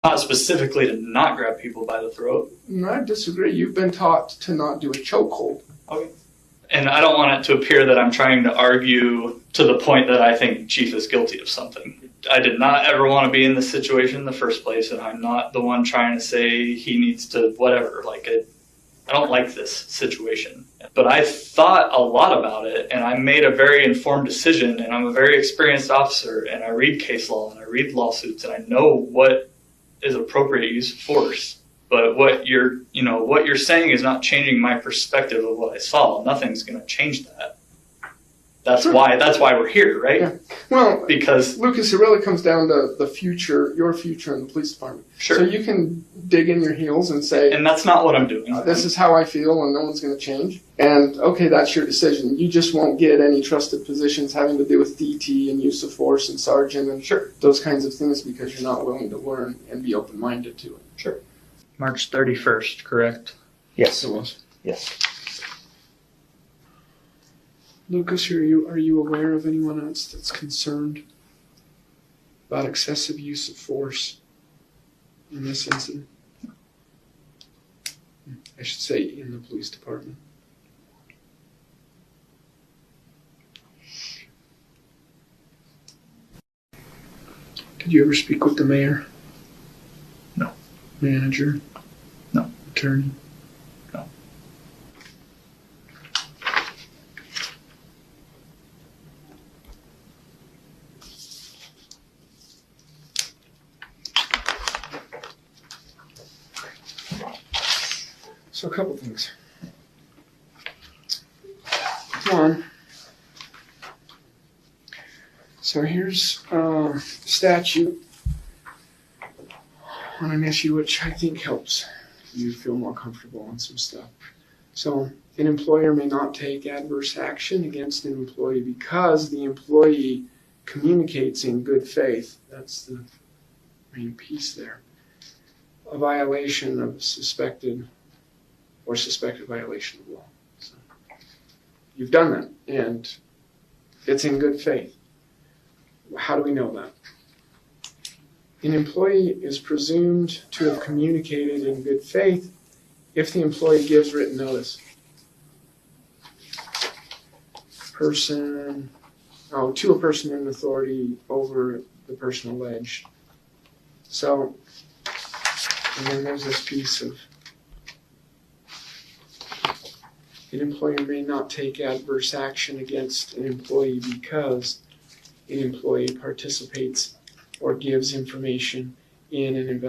Not specifically to not grab people by the throat. No, I disagree. You've been taught to not do a chokehold. Okay. And I don't want it to appear that I'm trying to argue to the point that I think Chief is guilty of something. I did not ever want to be in this situation in the first place, and I'm not the one trying to say he needs to whatever. Like, I don't like this situation. But I thought a lot about it, and I made a very informed decision, and I'm a very experienced officer, and I read case law, and I read lawsuits, and I know what is appropriate use of force. But what you're saying is not changing my perspective of what I saw. Nothing's going to change that. That's sure. That's why we're here, right? Yeah. Well, because Lucas, it really comes down to the future, your future in the police department. Sure. So you can dig in your heels and say, and that's not what I'm doing. This is how I feel, and no one's going to change. And okay, that's your decision. You just won't get any trusted positions having to do with DT and use of force and sergeant and sure. those kinds of things because you're not willing to learn and be open-minded to it. Sure. March 31st, correct? Yes. It was. Yes. Lucas, are you aware of anyone else that's concerned about excessive use of force in this incident? I should say in the police department. Did you ever speak with the mayor? No. Manager? No. Attorney? No. So a couple things. One, so here's a statute on an issue which I think helps you feel more comfortable on some stuff. So an employer may not take adverse action against an employee because the employee communicates in good faith. That's the main piece there. A violation of suspected violation of law. So you've done that, and it's in good faith. How do we know that? An employee is presumed to have communicated in good faith if the employee gives written notice. To a person in authority over the person alleged. So, and then there's this piece of an employer may not take adverse action against an employee because an employee participates or gives information in an investigation.